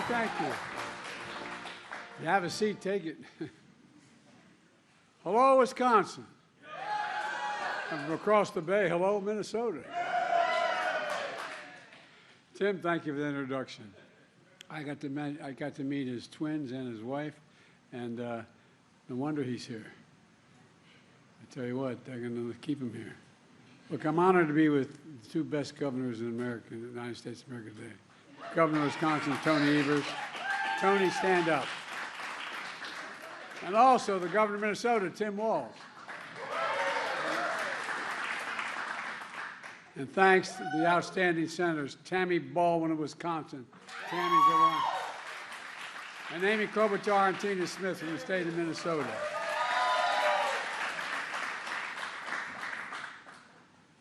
thank you. You have a seat, take it. Hello, Wisconsin. From across the bay, hello, Minnesota. Tim, thank you for the introduction. I got to meet his twins and his wife, and no wonder he's here. I tell you what, they're going to keep him here. Look, I'm honored to be with the two best governors in America, in the United States of America today. Governor of Wisconsin, Tony Evers. Tony, stand up. And also the governor of Minnesota, Tim Walz. And thanks to the outstanding senators, Tammy Baldwin of Wisconsin. Tammy, go on. And Amy Klobuchar and Tina Smith from the state of Minnesota.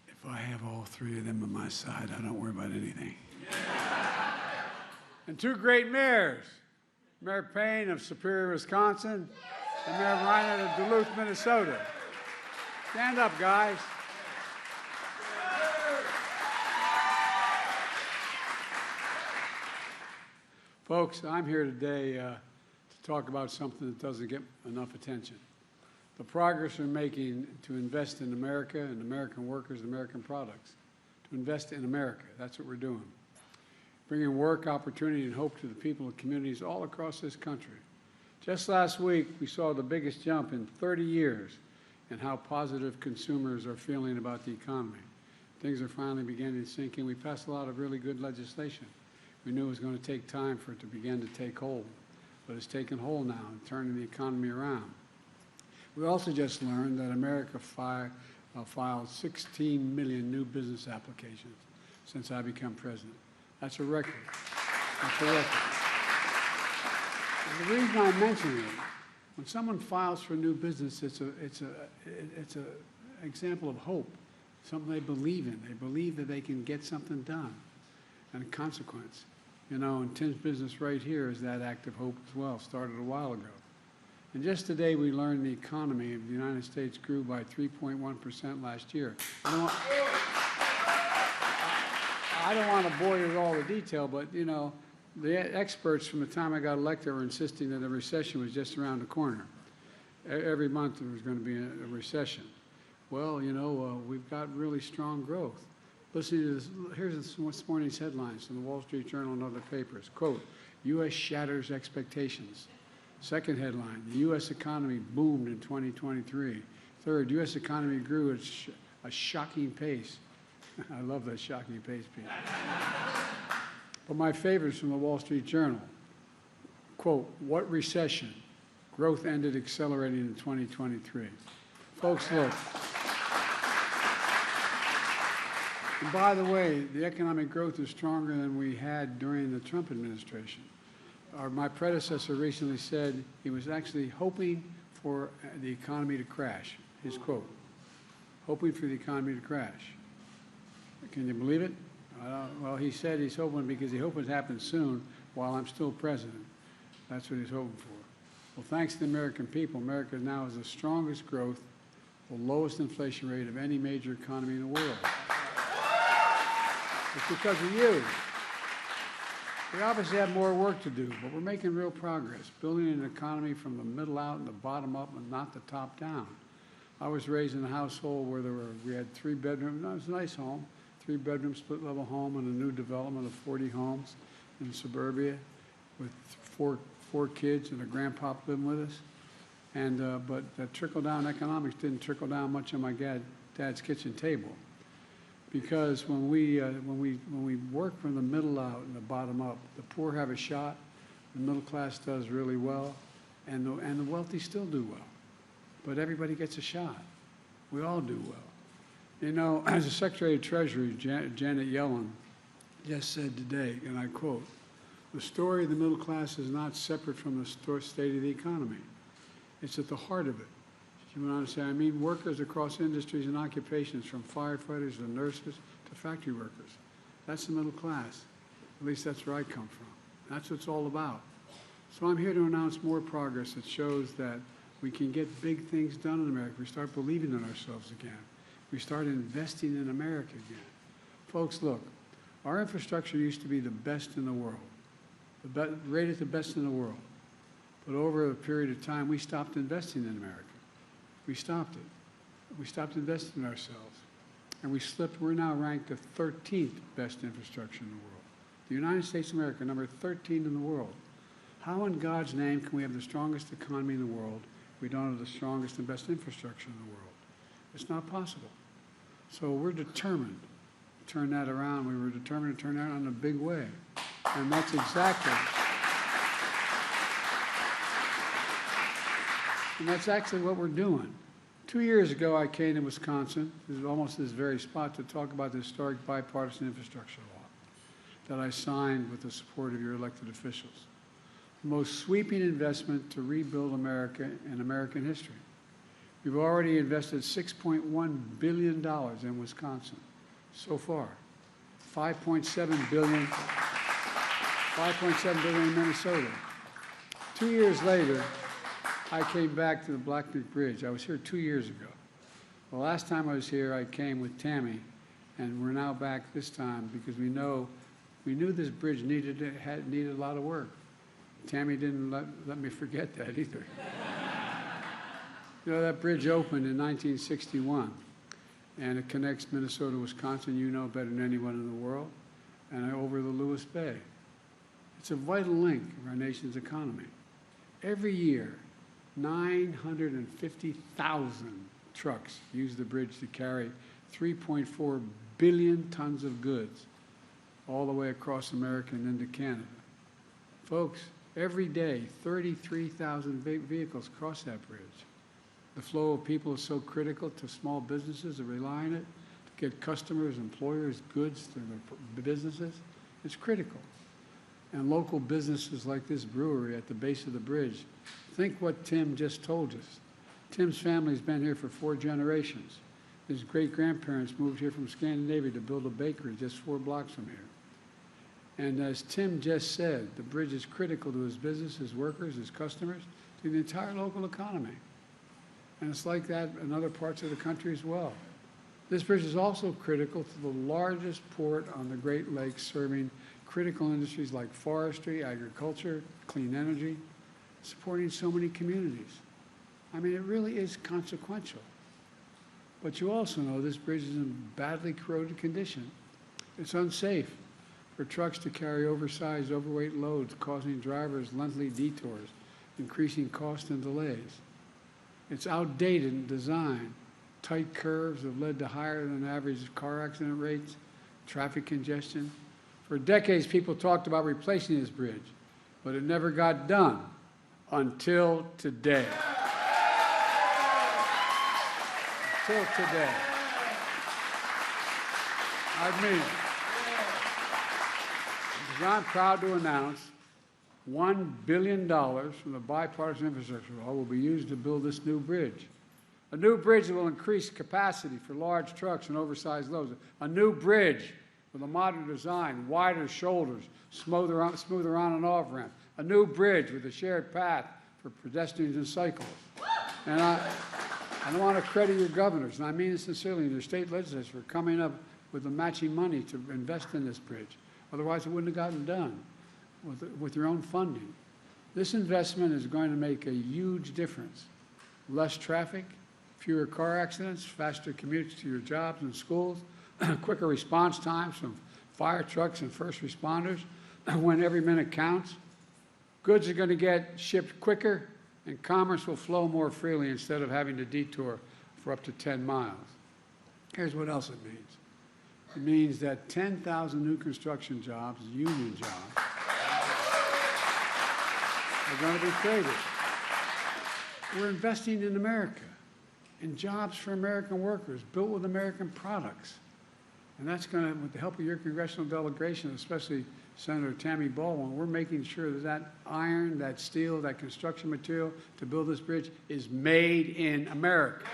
If I have all three of them on my side, I don't worry about anything. And two great mayors, Mayor Payne of Superior, Wisconsin, and Mayor Reinert of Duluth, Minnesota. Stand up, guys. Folks, I'm here today to talk about something that doesn't get enough attention. The progress we're making to invest in America and American workers and American products. To invest in America, that's what we're doing. Bringing work, opportunity, and hope to the people and communities all across this country. Just last week, we saw the biggest jump in 30 years in how positive consumers are feeling about the economy. Things are finally beginning to sink in. We passed a lot of really good legislation. We knew it was going to take time for it to begin to take hold, but it's taken hold now and turning the economy around. We also just learned that America filed 16 million new business applications since I became president. That's a record. That's a record. And the reason I mention it, when someone files for new business, it's an example of hope, something they believe in. They believe that they can get something done, and a consequence. You know, and Tim's business right here is that act of hope as well, started a while ago. And just today we learned the economy of the United States grew by 3.1% last year. I don't want to bore you with all the detail, but, you know, the experts from the time I got elected were insisting that a recession was just around the corner. Every month there was going to be a recession. Well, you know, we've got really strong growth. Listen to this. Here's this morning's headlines from the Wall Street Journal and other papers. Quote, U.S. shatters expectations. Second headline, the U.S. economy boomed in 2023. Third, U.S. economy grew at a shocking pace. I love that shocking pace, Pete. But my favorite is from the Wall Street Journal. Quote, what recession? Growth ended accelerating in 2023. Folks, look. And by the way, the economic growth is stronger than we had during the Trump administration. My predecessor recently said he was actually hoping for the economy to crash, his quote, hoping for the economy to crash. Can you believe it? Well, he said he's hoping because he hopes it happens soon while I'm still president. That's what he's hoping for. Well, thanks to the American people, America now has the strongest growth, the lowest inflation rate of any major economy in the world. It's because of you. We obviously have more work to do, but we're making real progress, building an economy from the middle out and the bottom up and not the top down. I was raised in a household where we had 3 bedrooms. It was a nice home, 3-bedroom split-level home and a new development of 40 homes in suburbia with four kids and a grandpa living with us. And but that trickle-down economics didn't trickle down much on my dad's kitchen table. Because when we work from the middle out and the bottom up, the poor have a shot, the middle class does really well, and the wealthy still do well. But everybody gets a shot. We all do well. You know, as the Secretary of Treasury, Janet Yellen, just said today, and I quote, the story of the middle class is not separate from the state of the economy. It's at the heart of it. You went on to say, I mean workers across industries and occupations, from firefighters to nurses to factory workers. That's the middle class. At least that's where I come from. That's what it's all about. So I'm here to announce more progress that shows that we can get big things done in America. We start believing in ourselves again. We start investing in America again. Folks, look, our infrastructure used to be the best in the world. rated the best in the world. But over a period of time, we stopped investing in America. We stopped it. We stopped investing in ourselves. And we slipped. We're now ranked the 13th best infrastructure in the world. The United States of America, number 13 in the world. How in God's name can we have the strongest economy in the world if we don't have the strongest and best infrastructure in the world? It's not possible. So we're determined to turn that around. We were determined to turn that around in a big way. And that's actually what we're doing. 2 years ago, I came to Wisconsin, this is almost this very spot, to talk about the historic bipartisan infrastructure law that I signed with the support of your elected officials. The most sweeping investment to rebuild America in American history. We've already invested $6.1 billion in Wisconsin so far. $5.7 billion in Minnesota. 2 years later, I came back to the Black Neck Bridge. I was here 2 years ago. The last time I was here, I came with Tammy, and we're now back this time because we knew this bridge needed a lot of work. Tammy didn't let me forget that either. You know, that bridge opened in 1961, and it connects Minnesota, Wisconsin, you know better than anyone in the world, and over the Lewis Bay. It's a vital link of our nation's economy. Every year, 950,000 trucks use the bridge to carry 3.4 billion tons of goods all the way across America and into Canada. Folks, every day, 33,000 vehicles cross that bridge. The flow of people is so critical to small businesses that rely on it to get customers, employers, goods to their businesses. It's critical. And local businesses like this brewery at the base of the bridge, think what Tim just told us. Tim's family's been here for 4 generations. His great-grandparents moved here from Scandinavia to build a bakery just 4 blocks from here. And as Tim just said, the bridge is critical to his business, his workers, his customers, to the entire local economy. And it's like that in other parts of the country as well. This bridge is also critical to the largest port on the Great Lakes, serving critical industries like forestry, agriculture, clean energy, supporting so many communities. I mean, it really is consequential. But you also know this bridge is in badly corroded condition. It's unsafe for trucks to carry oversized, overweight loads, causing drivers lengthy detours, increasing costs and delays. It's outdated in design. Tight curves have led to higher than average car accident rates, traffic congestion. For decades, people talked about replacing this bridge, but it never got done until today. Until today. I mean, because I'm proud to announce $1 billion from the bipartisan infrastructure law will be used to build this new bridge. A new bridge that will increase capacity for large trucks and oversized loads. A new bridge with a modern design, wider shoulders, smoother on and off ramp. A new bridge with a shared path for pedestrians and cyclists. And I want to credit your governors, and I mean it sincerely, and your state legislators for coming up with the matching money to invest in this bridge. Otherwise, it wouldn't have gotten done with your own funding. This investment is going to make a huge difference. Less traffic, fewer car accidents, faster commutes to your jobs and schools, quicker response times from fire trucks and first responders when every minute counts. Goods are going to get shipped quicker, and commerce will flow more freely instead of having to detour for up to 10 miles. Here's what else it means. It means that 10,000 new construction jobs, union jobs, are going to be created. We're investing in America, in jobs for American workers, built with American products. And that's going to, with the help of your congressional delegation, especially Senator Tammy Baldwin, we're making sure that that iron, that steel, that construction material to build this bridge is made in America.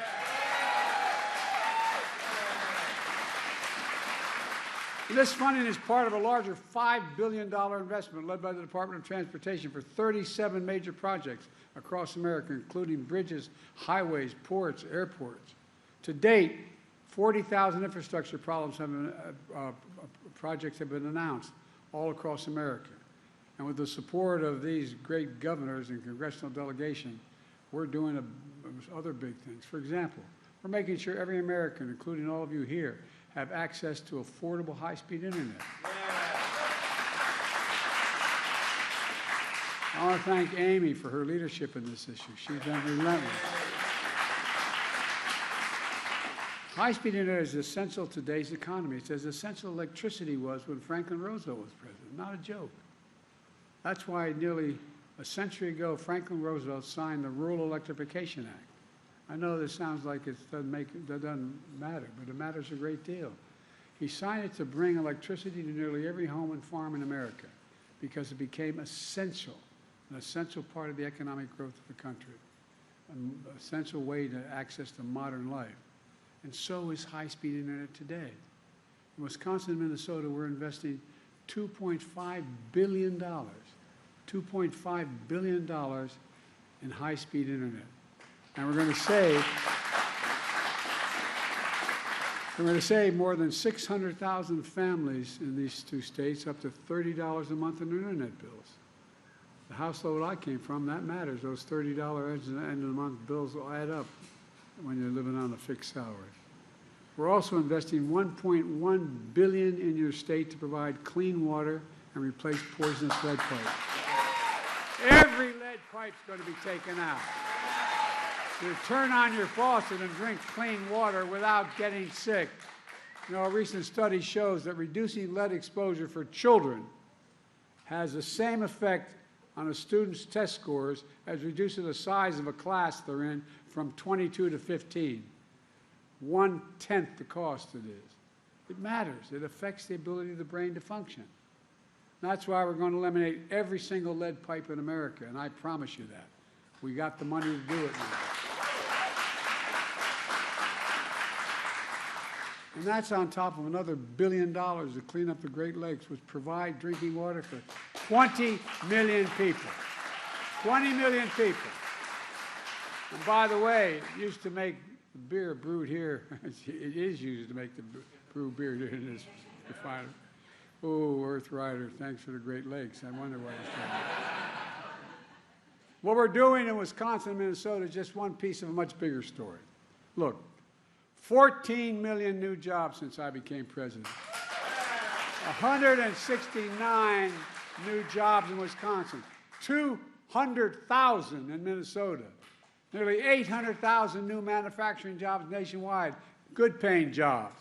And this funding is part of a larger $5 billion investment led by the Department of Transportation for 37 major projects across America, including bridges, highways, ports, airports. To date, 40,000 infrastructure projects have been announced all across America. And with the support of these great governors and congressional delegation, we're doing other big things. For example, we're making sure every American, including all of you here, have access to affordable high-speed internet. Yeah. I want to thank Amy for her leadership in this issue. She's been relentless. High-speed internet is essential to today's economy. It's as essential as electricity was when Franklin Roosevelt was president. Not a joke. That's why nearly a century ago, Franklin Roosevelt signed the Rural Electrification Act. I know this sounds like it doesn't matter, but it matters a great deal. He signed it to bring electricity to nearly every home and farm in America because it became essential, an essential part of the economic growth of the country, an essential way to access to modern life. And so is high-speed internet today. In Wisconsin and Minnesota, we're investing $2.5 billion, $2.5 billion in high-speed internet. And we're going to save more than 600,000 families in these two states up to $30 a month in their internet bills. The household I came from, that matters. Those $30 at the end of the month bills will add up when you're living on a fixed salary. We're also investing $1.1 billion in your state to provide clean water and replace poisonous lead pipes. Every lead pipe's going to be taken out. You turn on your faucet and drink clean water without getting sick. You know, a recent study shows that reducing lead exposure for children has the same effect on a student's test scores as reducing the size of a class they're in from 22 to 15. 1/10 the cost it is. It matters. It affects the ability of the brain to function. That's why we're going to eliminate every single lead pipe in America, and I promise you that. We got the money to do it now. And that's on top of another $1 billion to clean up the Great Lakes, which provide drinking water for 20 million people. 20 million people. And by the way, it used to make the beer brewed here. It is used to make the brew beer here in this refinery. Oh, Earth Rider, thanks for the Great Lakes. I wonder why it's coming. What we're doing in Wisconsin and Minnesota is just one piece of a much bigger story. Look, 14 million new jobs since I became president. 169 new jobs in Wisconsin. 200,000 in Minnesota. Nearly 800,000 new manufacturing jobs nationwide, good-paying jobs.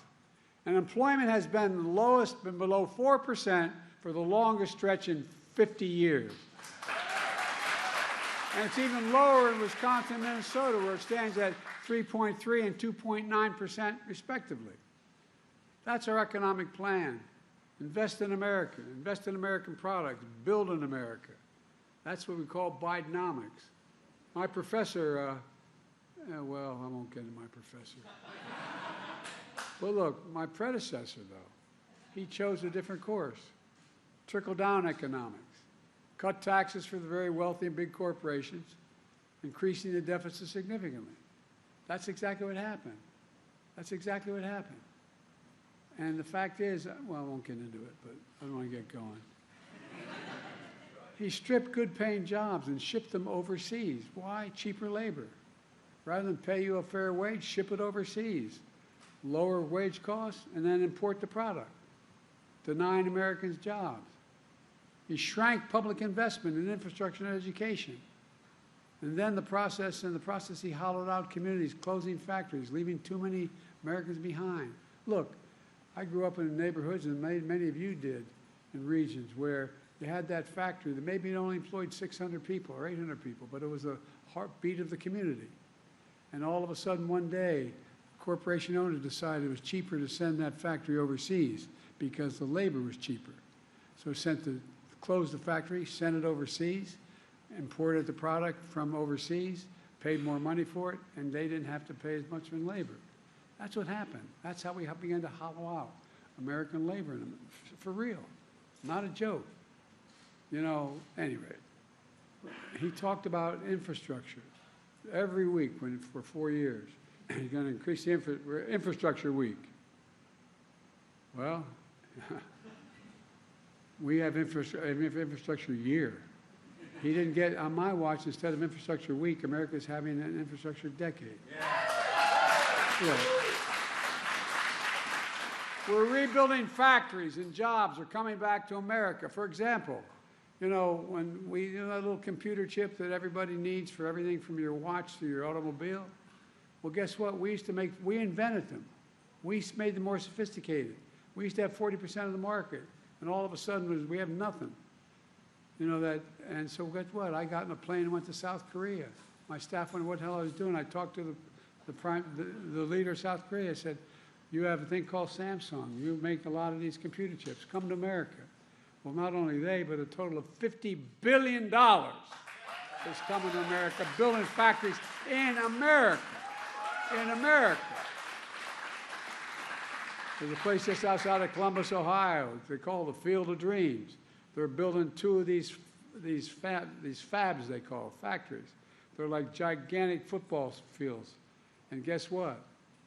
And employment has been the lowest, been below 4% for the longest stretch in 50 years. And it's even lower in Wisconsin and Minnesota, where it stands at 3.3% and 2.9% respectively. That's our economic plan. Invest in America, invest in American products, build in America. That's what we call Bidenomics. My professor, well, I won't get into my professor. Well, look, my predecessor, though, he chose a different course. Trickle-down economics. Cut taxes for the very wealthy and big corporations, increasing the deficit significantly. That's exactly what happened. That's exactly what happened. And the fact is, well, I won't get into it, but I don't want to get going. He stripped good-paying jobs and shipped them overseas. Why? Cheaper labor. Rather than pay you a fair wage, ship it overseas. Lower wage costs, and then import the product, denying Americans jobs. He shrank public investment in infrastructure and education. And then the process he hollowed out communities, closing factories, leaving too many Americans behind. Look, I grew up in neighborhoods, and many of you did, in regions where you had that factory that maybe it only employed 600 people or 800 people, but it was the heartbeat of the community. And all of a sudden, one day, corporation owners decided it was cheaper to send that factory overseas because the labor was cheaper. So closed the factory, sent it overseas, imported the product from overseas, paid more money for it, and they didn't have to pay as much in labor. That's what happened. That's how we began to hollow out American labor, for real, not a joke. You know, anyway, he talked about infrastructure every week for 4 years. He's going to increase the infrastructure week. Well, We have infrastructure year. He didn't get, on my watch, instead of infrastructure week, America's having an infrastructure decade. Yeah. We're rebuilding factories and jobs are coming back to America. For example, you know, when that little computer chip that everybody needs for everything from your watch to your automobile, well, guess what? We invented them. We made them more sophisticated. We used to have 40% of the market, and all of a sudden we have nothing. You know that, and so guess what? I got in a plane and went to South Korea. My staff wondered what the hell I was doing. I talked to the leader of South Korea. I said, you have a thing called Samsung. You make a lot of these computer chips. Come to America. Well, not only they, but a total of $50 billion is coming to America, building factories in America. In America. There's a place just outside of Columbus, Ohio. They call the Field of Dreams. They're building two of these fabs, they call factories. They're like gigantic football fields. And guess what?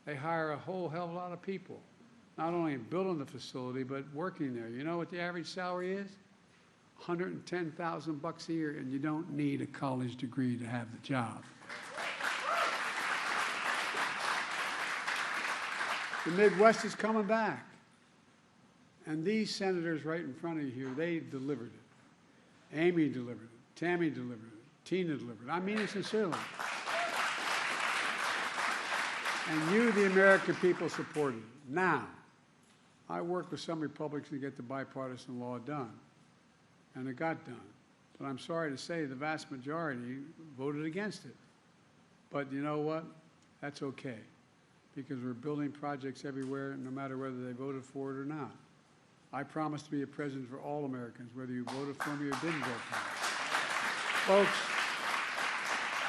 They hire a whole hell of a lot of people, not only building the facility, but working there. You know what the average salary is? $110,000 a year, and you don't need a college degree to have the job. The Midwest is coming back. And these senators right in front of you here, they delivered it. Amy delivered it. Tammy delivered it. Tina delivered it. I mean it sincerely. And you, the American people, supported it. Now, I worked with some Republicans to get the bipartisan law done, and it got done. But I'm sorry to say the vast majority voted against it. But you know what? That's okay, because we're building projects everywhere, no matter whether they voted for it or not. I promise to be a president for all Americans, whether you voted for me or didn't vote for me. Folks,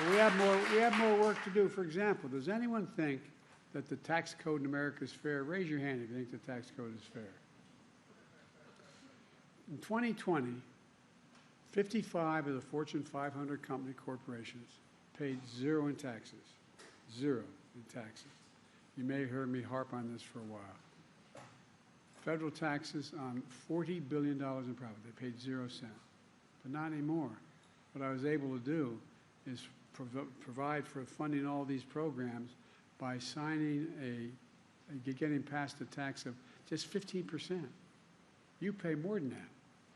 we have more work to do. For example, does anyone think that the tax code in America is fair? Raise your hand if you think the tax code is fair. In 2020, 55 of the Fortune 500 company corporations paid zero in taxes. Zero in taxes. You may have heard me harp on this for a while. Federal taxes on $40 billion in profit. They paid 0 cents. But not anymore. What I was able to do is provide for funding all these programs by signing getting past a tax of just 15%. You pay more than that.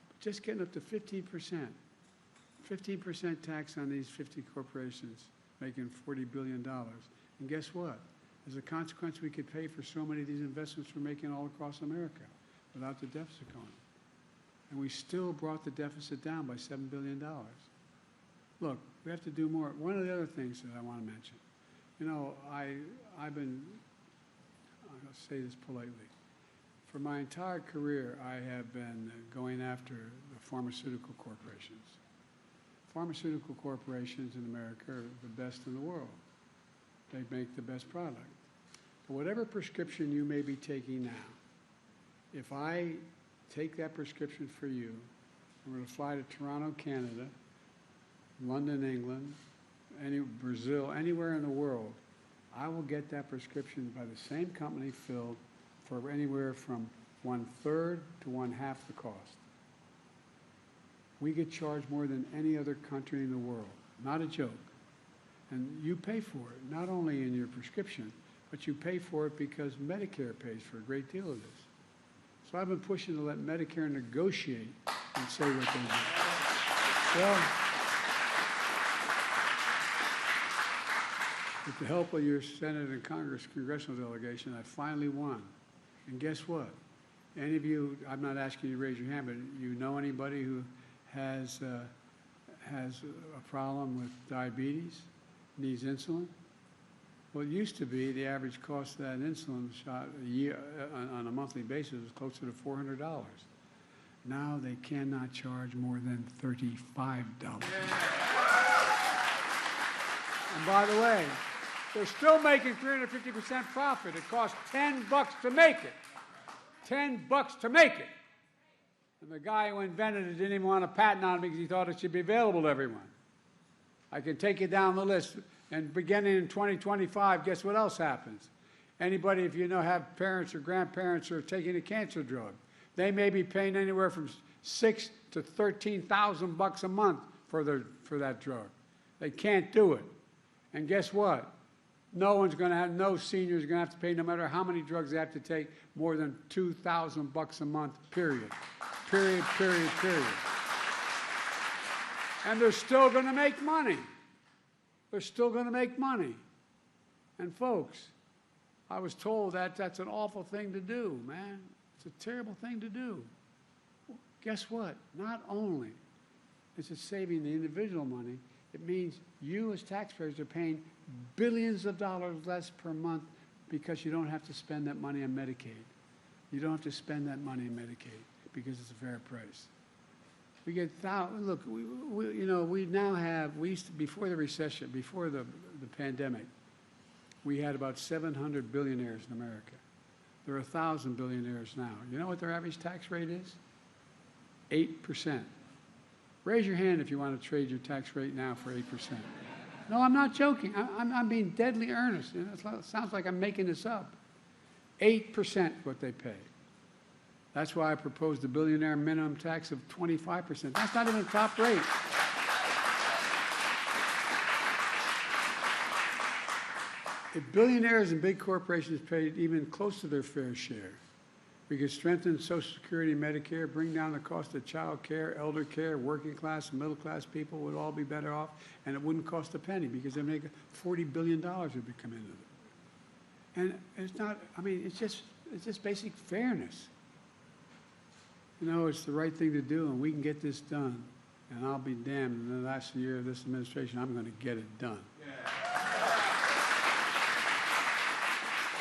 But just getting up to 15%. 15% tax on these 50 corporations making $40 billion. And guess what? As a consequence, we could pay for so many of these investments we're making all across America without the deficit going. And we still brought the deficit down by $7 billion. Look, we have to do more. One of the other things that I want to mention, you know, I'll say this politely. For my entire career, I have been going after the pharmaceutical corporations. Pharmaceutical corporations in America are the best in the world. They make the best product. But whatever prescription you may be taking now, if I take that prescription for you, I'm going to fly to Toronto, Canada, London, England, Brazil, anywhere in the world, I will get that prescription by the same company filled for anywhere from 1/3 to 1/2 the cost. We get charged more than any other country in the world. Not a joke. And you pay for it, not only in your prescription, but you pay for it because Medicare pays for a great deal of this. So I've been pushing to let Medicare negotiate and say what they do. Well, with the help of your Senate and Congress congressional delegation, I finally won. And guess what? Any of you, I'm not asking you to raise your hand, but you know anybody who has a problem with diabetes? Needs insulin? Well, it used to be the average cost of that insulin shot a year on a monthly basis was closer to $400. Now they cannot charge more than $35. And by the way, they're still making 350% profit. It costs $10 to make it. $10 to make it. And the guy who invented it didn't even want a patent on it because he thought it should be available to everyone. I can take you down the list. And beginning in 2025, guess what else happens? Anybody, if you know, have parents or grandparents who are taking a cancer drug, They may be paying anywhere from $6,000 to $13,000 a month for that drug. They can't do it. And guess what? No senior is going to have to pay, no matter how many drugs they have to take, more than $2,000 a month, period. Period, period, period. And they're still going to make money. They're still going to make money. And folks, I was told that that's an awful thing to do, man. It's a terrible thing to do. Well, guess what? Not only is it saving the individual money, it means you as taxpayers are paying billions of dollars less per month because you don't have to spend that money on Medicaid. You don't have to spend that money on Medicaid because it's a fair price. We get look. We now have. We used to, before the recession, before the pandemic, we had about 700 billionaires in America. There are 1,000 billionaires now. You know what their average tax rate is? 8%. Raise your hand if you want to trade your tax rate now for 8%. No, I'm not joking. I'm being deadly earnest. You know, it sounds like I'm making this up. 8% what they pay. That's why I proposed a billionaire minimum tax of 25%. That's not even the top rate. If billionaires and big corporations paid even close to their fair share, we could strengthen Social Security and Medicare, bring down the cost of child care, elder care, working class and middle class people would all be better off, and it wouldn't cost a penny because they make $40 billion would be coming into it. And it's not, I mean, it's just basic fairness. You know, it's the right thing to do, and we can get this done. And I'll be damned, in the last year of this administration, I'm going to get it done. Yeah.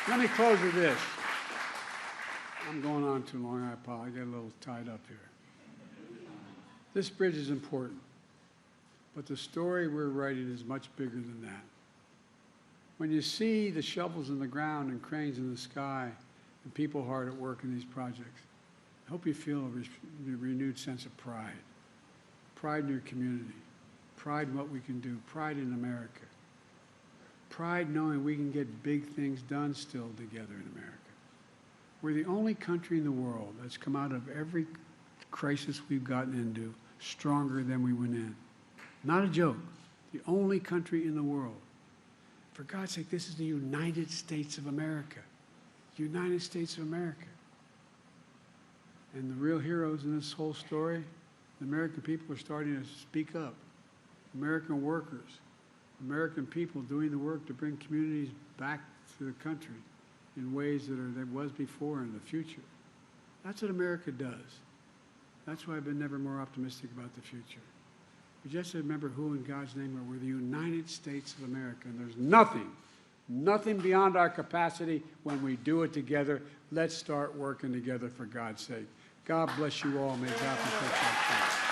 Let me close with this. I'm going on too long. I apologize. I get a little tied up here. This bridge is important, but the story we're writing is much bigger than that. When you see the shovels in the ground and cranes in the sky and people hard at work in these projects, I hope you feel a renewed sense of pride. Pride in your community. Pride in what we can do. Pride in America. Pride knowing we can get big things done still together in America. We're the only country in the world that's come out of every crisis we've gotten into stronger than we went in. Not a joke. The only country in the world. For God's sake, this is the United States of America. United States of America. And the real heroes in this whole story, the American people are starting to speak up. American workers, American people doing the work to bring communities back to the country in ways that was before and in the future. That's what America does. That's why I've been never more optimistic about the future. We just remember who in God's name we're the United States of America, and there's nothing beyond our capacity when we do it together. Let's start working together for God's sake. God bless you all. May God protect us.